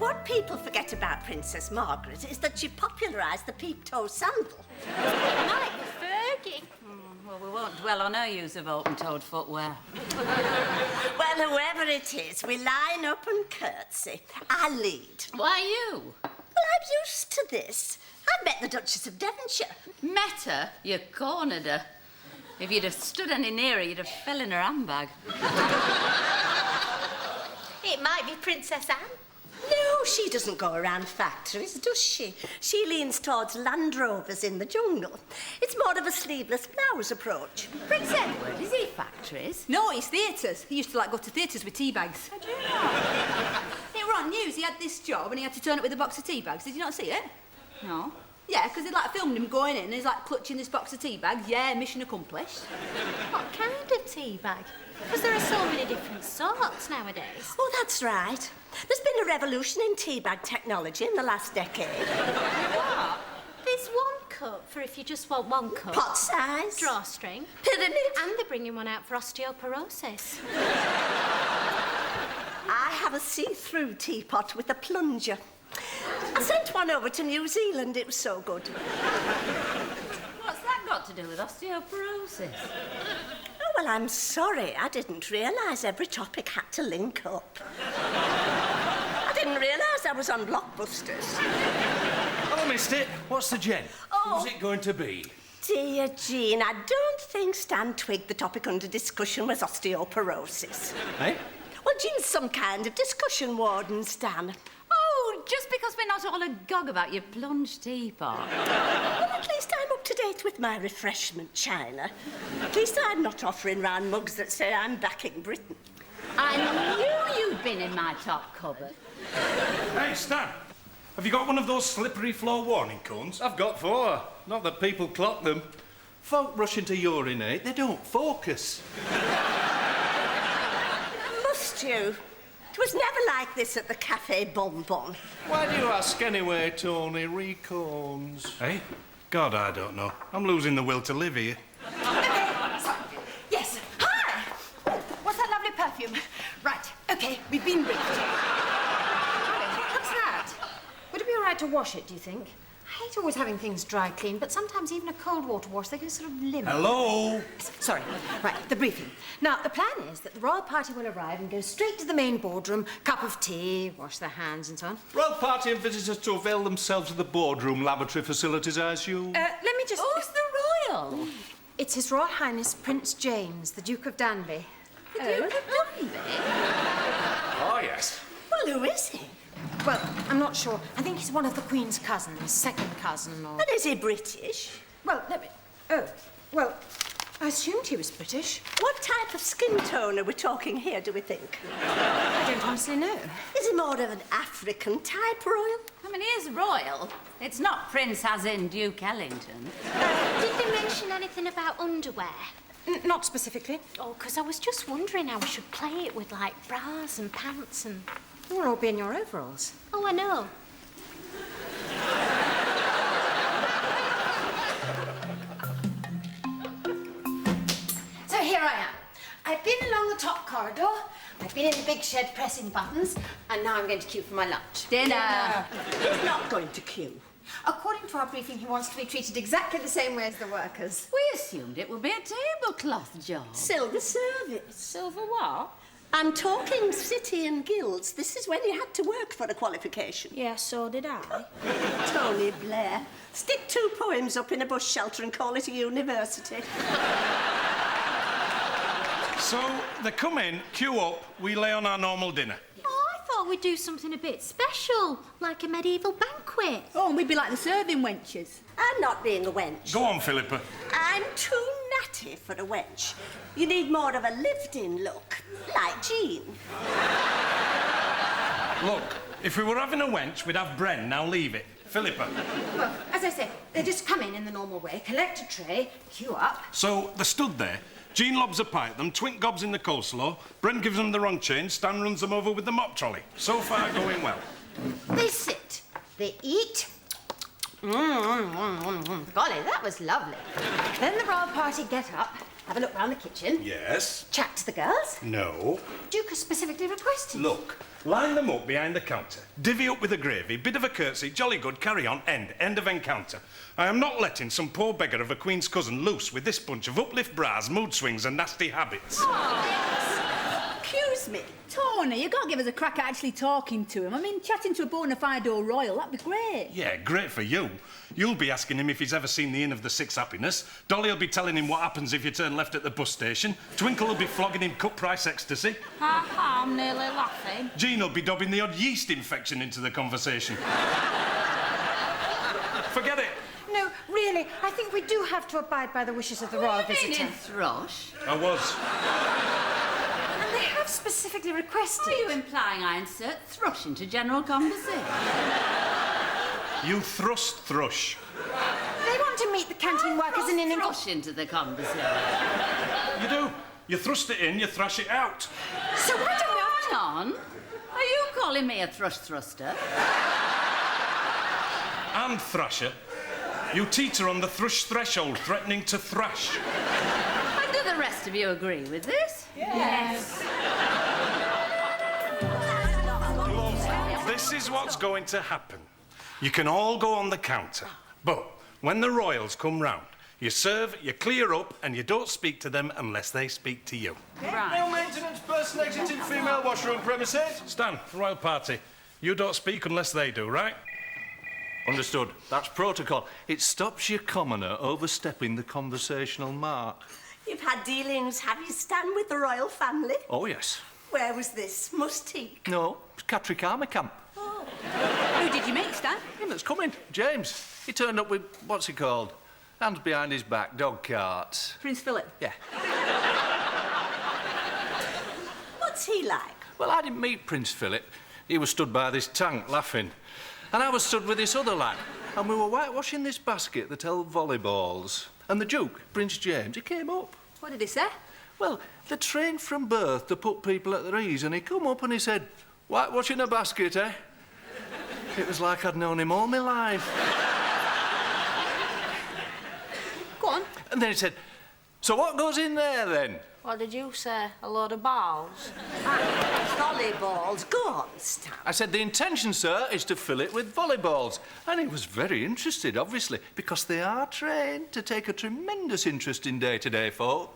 What people forget about Princess Margaret is that she popularised the peep-toe sandal. Like Fergie. Well, we won't dwell on her use of open-toed footwear. Well, whoever it is, we line up and curtsey. I lead. Why you? Well, I'm used to this. I met the Duchess of Devonshire. Met her? You cornered her. If you'd have stood any nearer, you'd have fell in her handbag. It might be Princess Anne. No, she doesn't go around factories, does she? She leans towards Land Rovers in the jungle. It's more of a sleeveless blouse approach. Prince Edward, is he factories? No, he's theatres. He used to, go to theatres with tea bags. I do not. It were on news. He had this job and he had to turn up with a box of tea bags. Did you not see it? No. Yeah, because they, filmed him going in and he's, clutching this box of tea bags. Yeah, mission accomplished. What kind of tea bag? Because there are so many different sorts nowadays. Oh, that's right. There's been a revolution in tea bag technology in the last decade. What? There's one cup for if you just want one cup. Pot size. Drawstring. Pyramid. And they're bringing one out for osteoporosis. I have a see-through teapot with a plunger. I sent one over to New Zealand. It was so good. What's that got to do with osteoporosis? Oh, well, I'm sorry. I didn't realise every topic had to link up. I didn't realise I was on Blockbusters. Hello, mister. What's the gen? Oh. Who's it going to be? Dear Jean, I don't think Stan twigged the topic under discussion was osteoporosis. Eh? Well, Jean's some kind of discussion warden, Stan. Oh, just because we're not all agog about your plunge teapot. Well, at least I'm up to date with my refreshment china. At least I'm not offering round mugs that say I'm backing Britain. I knew you'd been in my top cupboard. Hey, Stan. Have you got one of those slippery floor warning cones? I've got 4. Not that people clock them. Folk rushing to urinate, they don't focus. Must you? It was never like this at the Café Bonbon. Why do you ask anyway, Tony? Recones. Hey? God, I don't know. I'm losing the will to live here. Yes. Hi! What's that lovely perfume? Right, OK, we've been briefed. What's that? Would it be all right to wash it, do you think? I hate always having things dry clean, but sometimes even a cold water wash, they go sort of limp. Hello? Sorry. Right, the briefing. Now, the plan is that the royal party will arrive and go straight to the main boardroom, cup of tea, wash their hands and so on. Royal party and visitors to avail themselves of the boardroom lavatory facilities, I assume. Let me just... Who's the royal? It's His Royal Highness Prince James, the Duke of Danby. The Duke of Danby? Oh, yes. Well, who is he? Well, I'm not sure. I think he's one of the Queen's cousins, second cousin or... And is he British? Well, let me... Oh, well, I assumed he was British. What type of skin tone are we talking here, do we think? I don't honestly know. Is he more of an African type royal? I mean, he is royal. It's not Prince as in Duke Ellington. Did they mention anything about underwear? Not specifically. Oh, because I was just wondering how we should play it with, bras and pants and... It will all be in your overalls. Oh, I know. So here I am. I've been along the top corridor, I've been in the big shed pressing buttons, and now I'm going to queue for my lunch. Dinner. He's not going to queue. According to our briefing, he wants to be treated exactly the same way as the workers. We assumed it would be a tablecloth job. Silver service. Silver what? I'm talking city and guilds. This is when you had to work for a qualification. Yeah, so did I. Tony Blair. Stick 2 poems up in a bush shelter and call it a university. So, they come in, queue up, we lay on our normal dinner. Oh, I thought we'd do something a bit special, like a medieval banquet. Oh, and we'd be like the serving wenches. I'm not being a wench. Go on, Philippa. I'm too natty for a wench. You need more of a lived-in look, like Jean. Look, if we were having a wench, we'd have Bren. Now leave it. Philippa. Well, as I say, they just come in the normal way, collect a tray, queue up. So, they stood there. Jean lobs a pie at them, Twink gobs in the coleslaw, Bren gives them the wrong change, Stan runs them over with the mop trolley. So far, going well. They sit, they eat, Golly, that was lovely. Then the royal party get up, have a look round the kitchen. Yes. Chat to the girls. No. Duke has specifically requested. Look, line them up behind the counter. Divvy up with the gravy, bit of a curtsey, jolly good, carry on, end of encounter. I am not letting some poor beggar of a queen's cousin loose with this bunch of uplift bras, mood swings and nasty habits. Excuse me. Tony, you can't give us a crack at actually talking to him. I mean, chatting to a bona fide old royal, that'd be great. Yeah, great for you. You'll be asking him if he's ever seen the Inn of the Six Happiness. Dolly will be telling him what happens if you turn left at the bus station. Twinkle will be flogging him cut-price ecstasy. Ha ha, I'm nearly laughing. Jean will be dobbing the odd yeast infection into the conversation. Forget it. No, really, I think we do have to abide by the wishes of the royal visitor. Meaning thrush? I was. And they have specifically requested. Are you implying I insert thrush into general conversation? You thrust thrush. They want to meet the canteen workers in an... Thrush into the conversation. You do. You thrust it in, you thrash it out. So why don't we... Hang on. Are you calling me a thrush thruster? And thrasher. You teeter on the thrush threshold, threatening to thrash. And do the rest of you agree with this? Yes. This is what's going to happen. You can all go on the counter, but when the royals come round, you serve, you clear up, and you don't speak to them unless they speak to you. Male maintenance person exiting female washroom premises. Stan, royal party. You don't speak unless they do, right? Understood. That's protocol. It stops your commoner overstepping the conversational mark. You've had dealings, have you, Stan, with the royal family? Oh, yes. Where was this? Mustique? No, it's Catterick Garrison. Who did you meet, Stan? Him that's coming, James. He turned up with, what's he called? Hands behind his back, dog carts. Prince Philip. Yeah. What's he like? Well, I didn't meet Prince Philip. He was stood by this tank, laughing. And I was stood with this other lad. And we were whitewashing this basket that held volleyballs. And the Duke, Prince James, he came up. What did he say? Well, they're trained from birth to put people at their ease, and he come up and he said, "Whitewashing a basket, eh?" It was like I'd known him all my life. Go on. And then he said, "So what goes in there, then?" What did you say? A load of balls? Volleyballs. Go on, Stan. I said, "The intention, sir, is to fill it with volleyballs." And he was very interested, obviously, because they are trained to take a tremendous interest in day-to-day folk.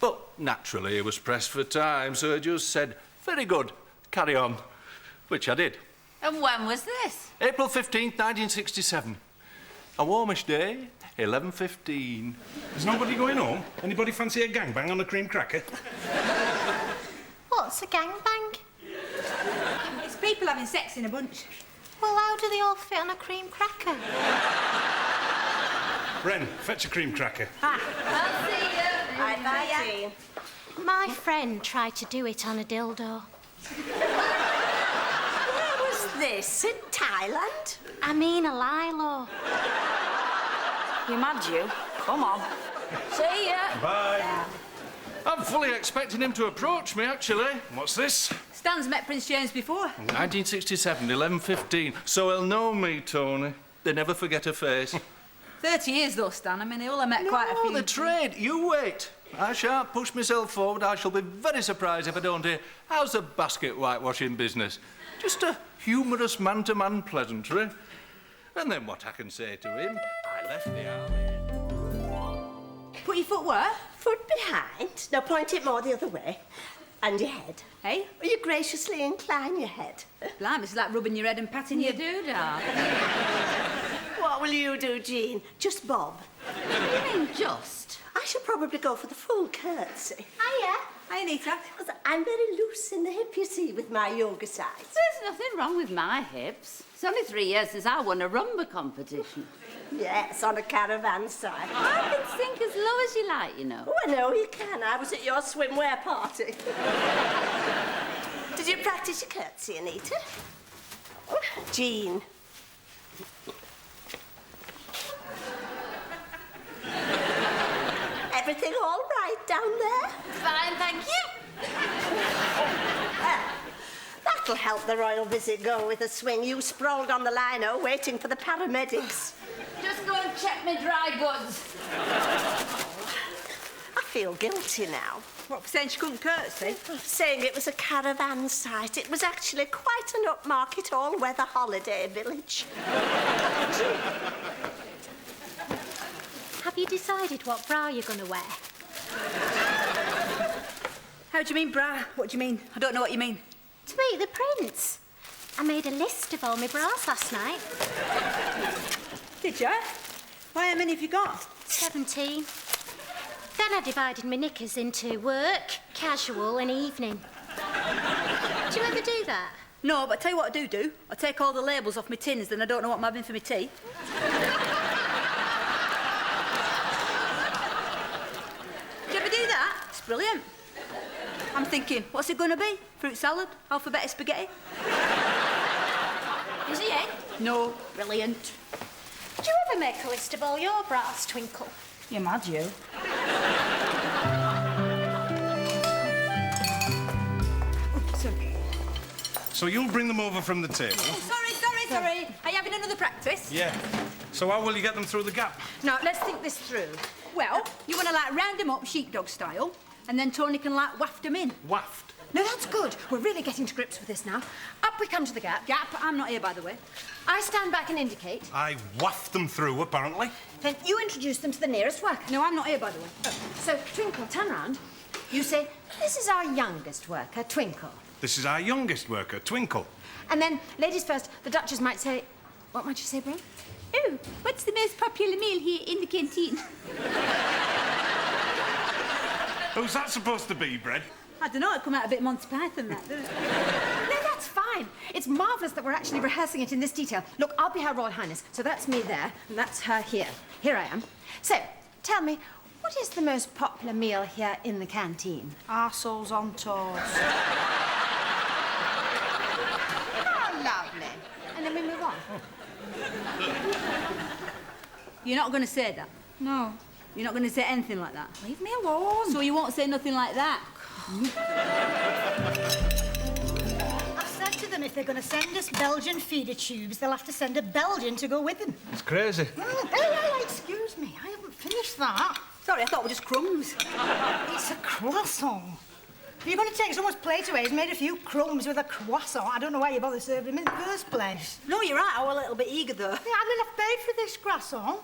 But naturally, he was pressed for time, so he just said, "Very good, carry on," which I did. And when was this? April 15th, 1967. A warmish day, 11:15. Is nobody going home? Anybody fancy a gangbang on a cream cracker? What's a gangbang? It's people having sex in a bunch. Well, how do they all fit on a cream cracker? Bren, fetch a cream cracker. I'll see you. Bye, Jean. My friend tried to do it on a dildo. Where was this? In Thailand? I mean a lilo. You mad, you? Come on. See ya. Bye. I'm fully expecting him to approach me, actually. What's this? Stan's met Prince James before. 1967, 11:15. So he'll know me, Tony. They never forget a face. 30 years, though, Stan. I mean, they all have met quite a few. the trade. You wait. I shan't push myself forward. I shall be very surprised if I don't hear, "How's the basket whitewashing business?" Just a humorous man-to-man pleasantry. And then what I can say to him, I left the army. Put your foot where? Foot behind. Now point it more the other way. And your head. Hey? Will you graciously incline your head? Blimey, it's like rubbing your head and patting You your... do, darling. What will you do, Jean? Just bob? What do you mean, just? I should probably go for the full curtsey. Hiya. Hi, Anita. Because I'm very loose in the hip, you see, with my yoga size. There's nothing wrong with my hips. It's only 3 years since I won a rumba competition. Yes, on a caravan side. I can sink as low as you like, you know. Oh, I know you can. I was at your swimwear party. Did you practice your curtsey, Anita? Jean. Everything all right down there? Fine, thank you. That'll help the royal visit go with a swing. You sprawled on the lino waiting for the paramedics. check my dry goods. I feel guilty now. What, for saying she couldn't curtsey? Saying it was a caravan site. It was actually quite an upmarket all-weather holiday village. Have you decided what bra you're going to wear? How do you mean, bra? What do you mean? I don't know what you mean. To meet the prince. I made a list of all my bras last night. Did you? Why, how many have you got? 17. Then I divided my knickers into work, casual and evening. Do you ever do that? No, but I tell you what I do. I take all the labels off my tins, then I don't know what I'm having for my tea. Do you ever do that? It's brilliant. I'm thinking, what's it going to be? Fruit salad? Alphabetic spaghetti? Is he in? No. Brilliant. Do you ever make a list of all your bras, Twinkle? You mad, you? So you'll bring them over from the table? Oh, sorry. Are you having another practice? Yeah. So how will you get them through the gap? Now, let's think this through. Well, you want to, like, round them up sheepdog style, and then Tony can, like, waft them in. Waft? No, that's good. We're really getting to grips with this now. Up we come to the gap. Gap, I'm not here, by the way. I stand back and indicate. I waft them through, apparently. Then you introduce them to the nearest worker. No, I'm not here, by the way. So, Twinkle, turn round. You say, this is our youngest worker, Twinkle. This is our youngest worker, Twinkle. And then, ladies first, the Duchess might say... What might you say, Bren? Oh, what's the most popular meal here in the canteen? Who's that supposed to be, Bren? I don't know, it come out a bit Monty Python, that, doesn't it? No, that's fine. It's marvellous that we're actually rehearsing it in this detail. Look, I'll be Her Royal Highness, so that's me there, and that's her here. Here I am. So, tell me, what is the most popular meal here in the canteen? Arseholes on toast. Oh, lovely. And then we move on. You're not going to say that? No. You're not going to say anything like that? Leave me alone. So you won't say nothing like that? I've said to them if they're going to send us Belgian feeder tubes, they'll have to send a Belgian to go with them. It's crazy. Hey, excuse me, I haven't finished that. Sorry, I thought it were just crumbs. It's a croissant. If you're going to take someone's plate away, he's made a few crumbs with a croissant. I don't know why you bother serving him in the first place. No, you're right, I was a little bit eager, though. Yeah, I've paid for this croissant.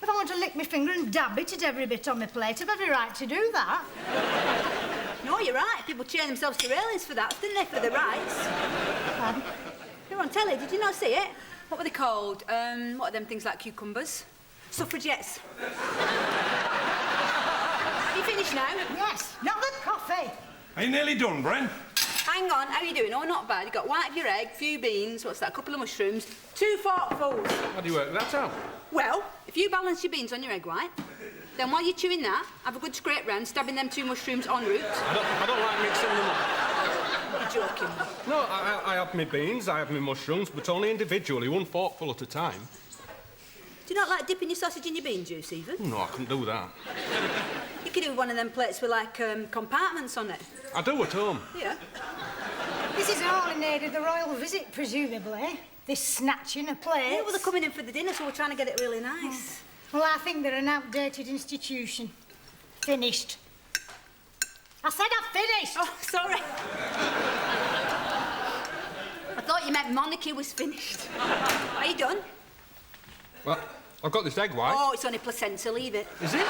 If I want to lick my finger and dab it at every bit on my plate, I've every right to do that. No, you're right. People chain themselves to railings for that, didn't they, for the rights? Pardon? They were on telly, did you not see it? What were they called? What are them things like cucumbers? Suffragettes. Have you finished now? Yes, not the coffee. Are you nearly done, Bren? Hang on, how are you doing? Oh, not bad. You got white of your egg, few beans, what's that, a couple of mushrooms, 2 forkfuls. How do you work that out? Well, if you balance your beans on your egg white, then while you're chewing that, have a good scrape round, stabbing them 2 mushrooms en route. I don't like mixing them up. You're joking. No, I have my beans, I have my mushrooms, but only individually, 1 forkful at a time. Do you not like dipping your sausage in your bean juice, even? No, I couldn't do that. You could do one of them plates with, like, compartments on it. I do at home. Yeah. This is all in aid of the royal visit, presumably. This snatching of plates. Yeah, well, they're coming in for the dinner, so we're trying to get it really nice. Well, I think they're an outdated institution. Finished. I said I've finished! Oh, sorry. I thought you meant monarchy was finished. Are you done? Well, I've got this egg white. Oh, it's only placenta, leave it. Is it?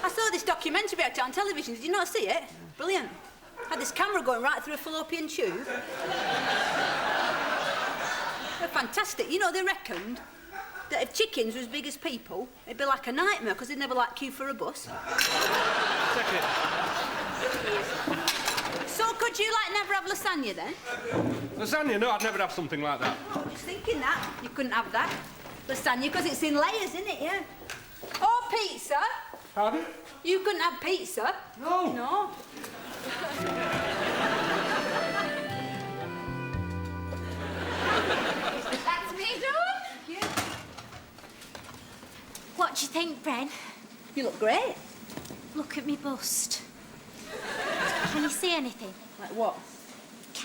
I saw this documentary about it on television. Did you not see it? Brilliant. Had this camera going right through a fallopian tube. They're fantastic. You know, they reckoned that if chickens were as big as people, it'd be like a nightmare because they'd never, like, queue for a bus. Check it. So could you, like, never have lasagna, then? Lasagna? No, I'd never have something like that. Oh, just thinking that. You couldn't have that. Lasagna, because it's in layers, isn't it? Yeah. Or pizza. Pardon? You couldn't have pizza. No. No. That's me done. Yeah. What do you think, Bren? You look great. Look at me bust. Can you see anything? Like what?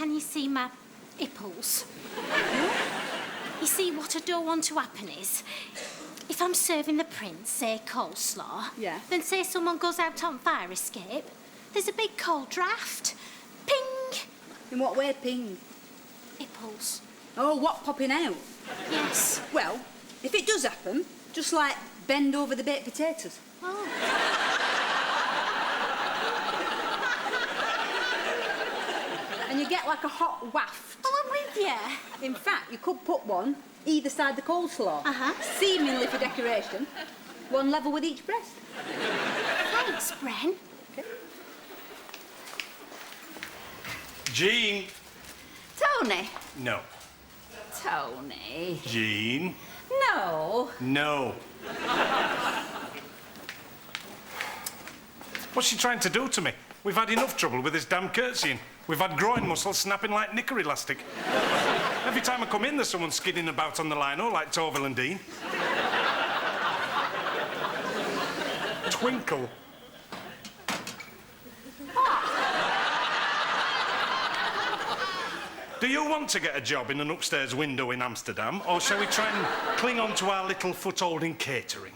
can you see my nipples? You see, what I don't want to happen is, if I'm serving the prince, say, coleslaw, Yeah. then say someone goes out on fire escape, there's a big cold draft. Ping! In what way, ping? Nipples. Oh, what, popping out? Yes. Well, if it does happen, just, like, bend over the baked potatoes. Oh. And you get, like, a hot waft. Oh, I'm with you. In fact, you could put one either side the coleslaw. Uh-huh. Seemingly for decoration. One level with each breast. Thanks, Bren. Jean. Tony. No. Tony. Jean. No. No. What's she trying to do to me? We've had enough trouble with this damn curtseying. We've had groin muscles snapping like knicker elastic. Every time I come in, there's someone skidding about on the lino like Torvill and Dean. Twinkle. Do you want to get a job in an upstairs window in Amsterdam, or shall we try and cling on to our little foothold in catering?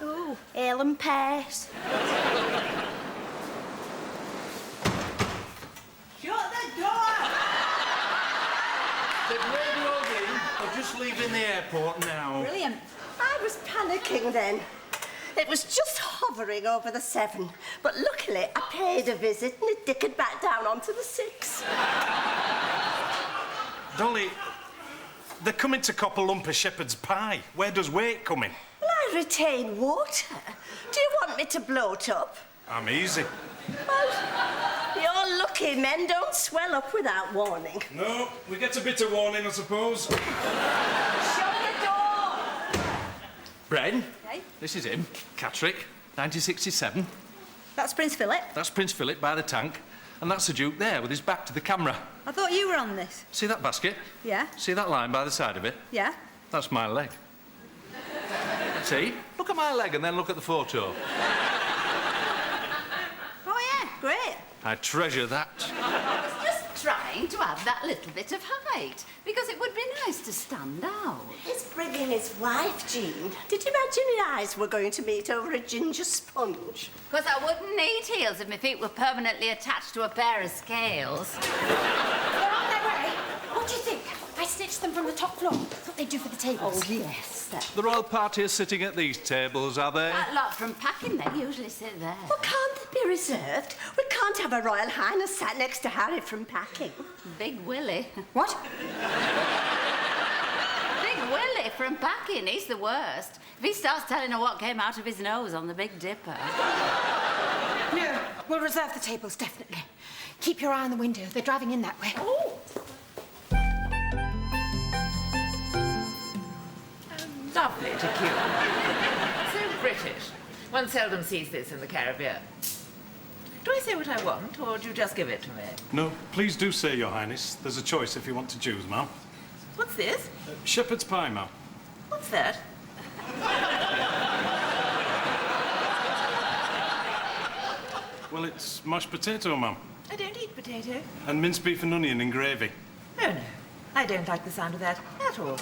Oh, ale and pears. Shut the door! Did Radio Dean or just leaving the airport now? Brilliant. I was panicking then. It was just hovering over the 7, but luckily I paid a visit and it dickered back down onto the 6. Dolly, they're coming to cop a lump of shepherd's pie. Where does weight come in? Well, I retain water. Do you want me to bloat up? I'm easy. Well, you're lucky men don't swell up without warning. No, we get a bit of warning, I suppose. Shut the door! Bren, Hey? this is him. Catterick, 1967. That's Prince Philip. That's Prince Philip by the tank. And that's the Duke there with his back to the camera. I thought you were on this. See that basket? Yeah? See that line by the side of it? Yeah? That's my leg. See? Look at my leg and then look at the photo. Oh, yeah, great. I treasure that. I was just trying to add that little bit of height, because it would be nice to stand out. He's bringing his wife, Jean. Did you imagine your eyes were going to meet over a ginger sponge? Because I wouldn't need heels if my feet were permanently attached to a pair of scales. They're on their way. What do you think? I stitched them from the top floor. Thought they'd do for the tables. Oh, yes. The royal party is sitting at these tables, are they? That lot from packing, they usually sit there. Well, can't they be reserved? We can't have a Royal Highness sat next to Harry from packing. Big Willie. What? Big Willie from packing, he's the worst. If he starts telling her what came out of his nose on the Big Dipper. No, we'll reserve the tables, definitely. Keep your eye on the window. They're driving in that way. Oh! Lovely to cue. So British. One seldom sees this in the Caribbean. Do I say what I want, or do you just give it to me? No, please do say, Your Highness. There's a choice if you want to choose, ma'am. What's this? Shepherd's pie, ma'am. What's that? Well, it's mashed potato, ma'am. I don't eat potato. And minced beef and onion in gravy. Oh, no. I don't like the sound of that at all.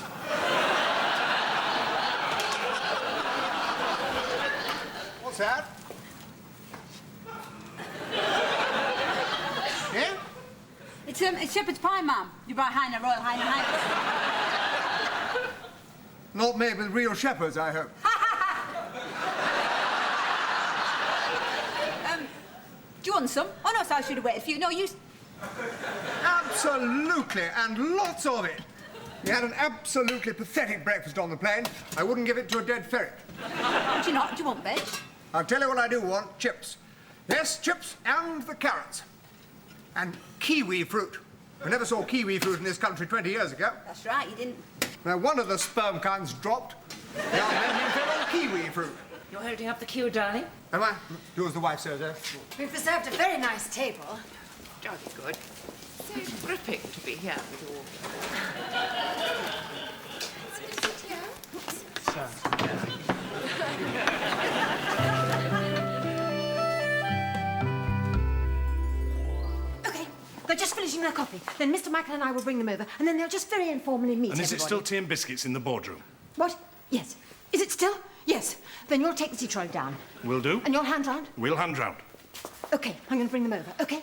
What's that? Yeah? It's shepherd's pie, ma'am. You buy Royal Highness. Not made with real shepherds, I hope. Do you want some? Oh, no, so I should have waited for you. No, you... Absolutely, and lots of it. We had an absolutely pathetic breakfast on the plane. I wouldn't give it to a dead ferret. Do you not? Do you want veg? I'll tell you what I do want, chips. Yes, chips and the carrots. And kiwi fruit. We never saw kiwi fruit in this country 20 years ago. That's right, you didn't... Now, one of the sperm kinds dropped. Now, then you fed on kiwi fruit. You're holding up the queue, darling? Am I? Do as the wife says, eh? We've reserved a very nice table. Jolly good. So gripping to be here with all. Okay, they're just finishing their coffee. Then Mr. Michael and I will bring them over, and then they'll just very informally meet And is it everybody. still tea and biscuits in the boardroom? What? Yes. Is it still? Yes. Then you'll take the tea trolley down. Will do. And you'll hand round? We'll hand round. OK, I'm going to bring them over, OK?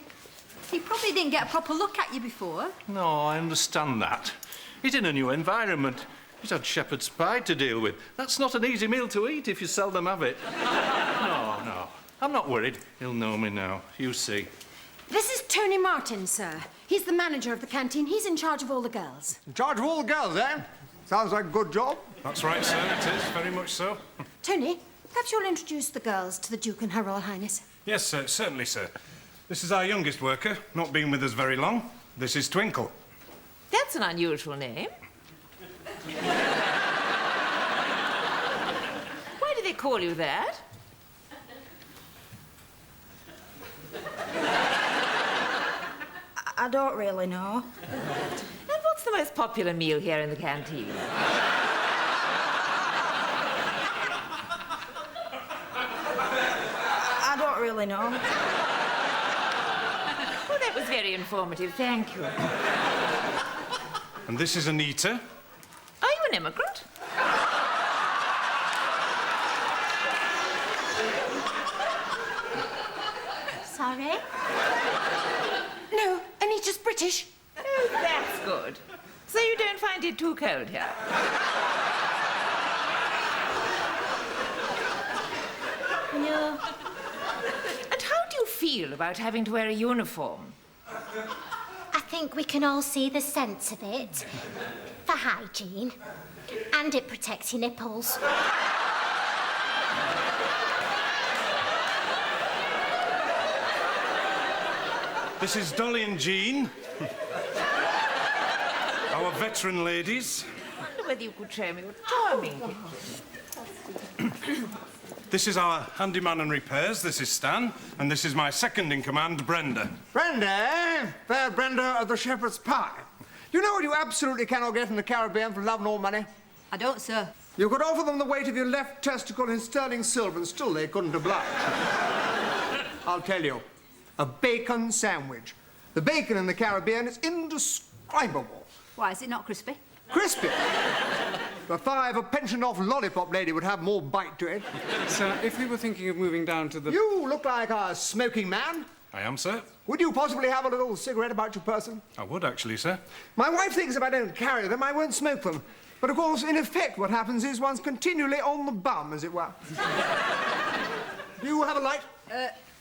He probably didn't get a proper look at you before. No, I understand that. He's in a new environment. He's had shepherd's pie to deal with. That's not an easy meal to eat if you seldom have it. No. I'm not worried. He'll know me now. You see. This is Tony Martin, sir. He's the manager of the canteen. He's in charge of all the girls. In charge of all the girls, eh? Sounds like a good job. That's right, sir. It is. Very much so. Tony, perhaps you'll introduce the girls to the Duke and Her Royal Highness. Yes, sir. Certainly, sir. This is our youngest worker, not been with us very long. This is Twinkle. That's an unusual name. Why do they call you that? I don't really know. And what's the most popular meal here in the canteen? I don't really know. Oh, that was very informative. Thank you. And this is Anita. Are you an immigrant? Sorry? No, Anita's British. Oh, that's good. So you don't find it too cold here? No. And how do you feel about having to wear a uniform? I think we can all see the sense of it. For hygiene. And it protects your nipples. This is Dolly and Jean. Our veteran ladies. I wonder whether you could show me what charming pictures. This is our handyman and repairs. This is Stan. And this is my second in command, Brenda. Brenda, eh? Fair Brenda of the shepherd's pie. You know what you absolutely cannot get in the Caribbean for love nor money? I don't, sir. You could offer them the weight of your left testicle in sterling silver and still they couldn't oblige. I'll tell you. A bacon sandwich. The bacon in the Caribbean is indescribable. Why, is it not crispy? Crispy. The thigh of a pensioned-off lollipop lady would have more bite to it. Sir, if we were thinking of moving down to the... You look like a smoking man. I am, sir. Would you possibly have a little cigarette about your person? I would, actually, sir. My wife thinks if I don't carry them, I won't smoke them. But, of course, in effect, what happens is one's continually on the bum, as it were. Do you have a light?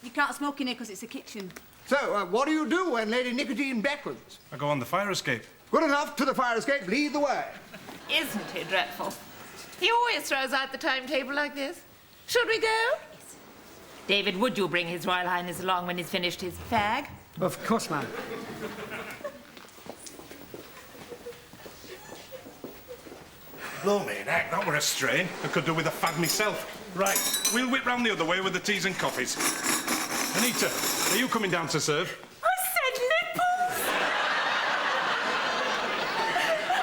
You can't smoke in here because it's a kitchen. So, what do you do when Lady Nicotine beckons? I go on the fire escape. Good enough. To the fire escape. Lead the way. Isn't he dreadful? He always throws out the timetable like this. Should we go? Yes. David, would you bring His Royal Highness along when he's finished his fag? Of course, ma'am. Blow me, heck, that were a strain. I could do with a fag myself. Right, we'll whip round the other way with the teas and coffees. Anita, are you coming down to serve? I said nipples!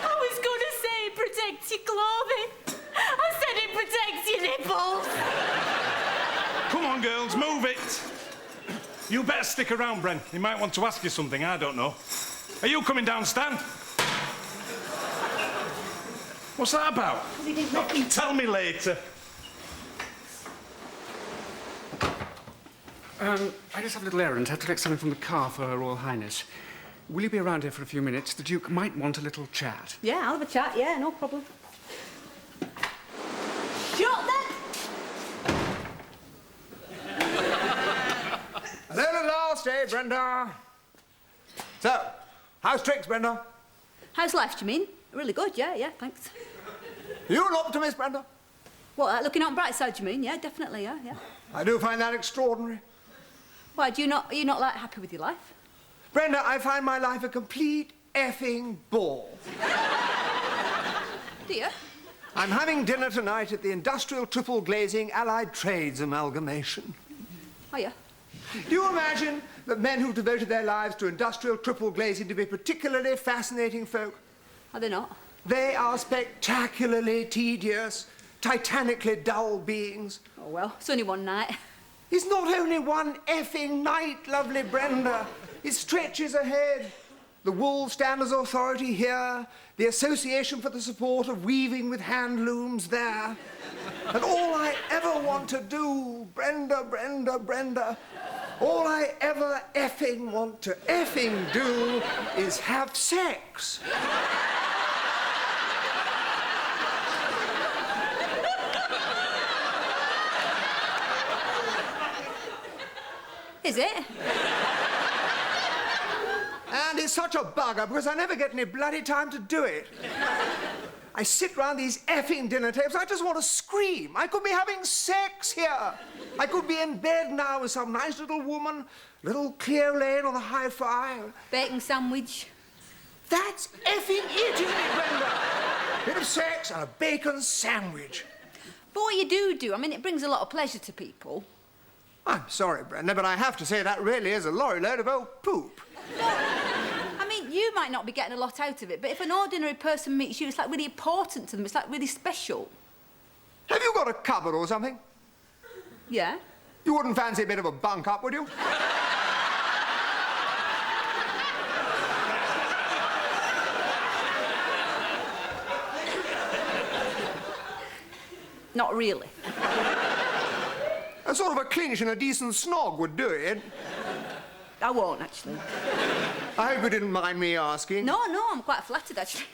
I was going to say protect your clothing. I said it protects your nipples. Come on, girls, move it. You better stick around, Bren. He might want to ask you something, I don't know. Are you coming down, Stan? What's that about? Tell me later. I just have a little errand. I have to collect something from the car for Her Royal Highness. Will you be around here for a few minutes? The Duke might want a little chat. Yeah, I'll have a chat. Yeah, no problem. Shut that! Hello at last, eh, Brenda? So, how's tricks, Brenda? How's life, do you mean? Really good, yeah, thanks. You an optimist, Brenda? What, looking on the bright side, do you mean? Yeah, definitely, yeah. I do find that extraordinary. Why, are you not, like, happy with your life? Brenda, I find my life a complete effing bore. Do you? I'm having dinner tonight at the Industrial Triple Glazing Allied Trades Amalgamation. Oh, yeah. Do you imagine that men who've devoted their lives to industrial triple glazing to be particularly fascinating folk? Are they not? They are spectacularly tedious, titanically dull beings. Oh, well, it's only one night. It's not only one effing night, lovely Brenda. It stretches ahead. The wool standards authority here, the Association for the Support of Weaving with Hand Looms there. And all I ever want to do, Brenda, all I ever effing want to effing do is have sex. Is it? And it's such a bugger because I never get any bloody time to do it. I sit round these effing dinner tables, I just want to scream. I could be having sex here. I could be in bed now with some nice little woman, little Cleo Lane on the hi-fi. Bacon sandwich. That's effing it, isn't it, Brenda? Bit of sex and a bacon sandwich. But what you do, I mean, it brings a lot of pleasure to people. I'm sorry, Brenda, but I have to say that really is a lorry load of old poop. No, I mean, you might not be getting a lot out of it, but if an ordinary person meets you, it's like really important to them. It's like really special. Have you got a cupboard or something? Yeah. You wouldn't fancy a bit of a bunk up, would you? Not really. A sort of a clinch and a decent snog would do it. I won't, actually. I hope you didn't mind me asking. No, I'm quite flattered, actually.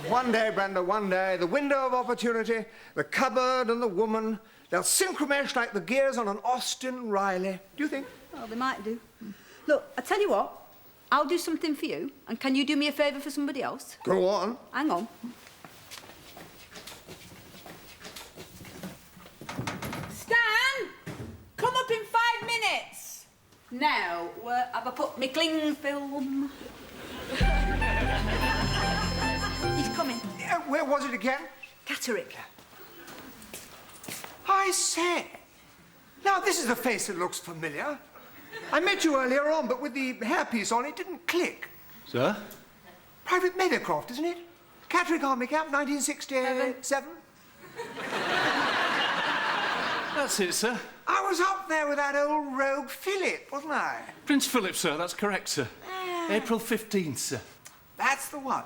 One day, Brenda, one day, the window of opportunity, the cupboard and the woman, they'll synchromesh like the gears on an Austin Riley. Do you think? Well, they might do. Look, I tell you what, I'll do something for you, and can you do me a favour for somebody else? Go on. Hang on. Stan! Come up in 5 minutes! Now, where have I put my cling film? He's coming. Where was it again? Catterick. I say. Now, this is a face that looks familiar. I met you earlier on, but with the hairpiece on, it didn't click. Sir? Private Meadowcroft, isn't it? Catterick Army Camp, 1967? That's it, sir. I was up there with that old rogue Philip, wasn't I? Prince Philip, sir, that's correct, sir. April 15th, sir. That's the one.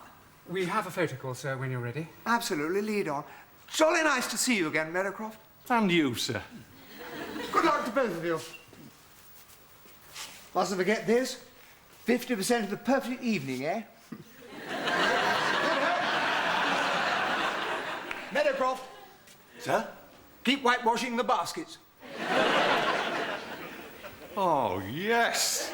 We have a photo call, sir, when you're ready. Absolutely, lead on. Jolly nice to see you again, Meadowcroft. And you, sir. Good luck to both of you. Mustn't forget this. 50% of the perfect evening, eh? Meadowcroft. Sir? Keep whitewashing the baskets. Oh, yes.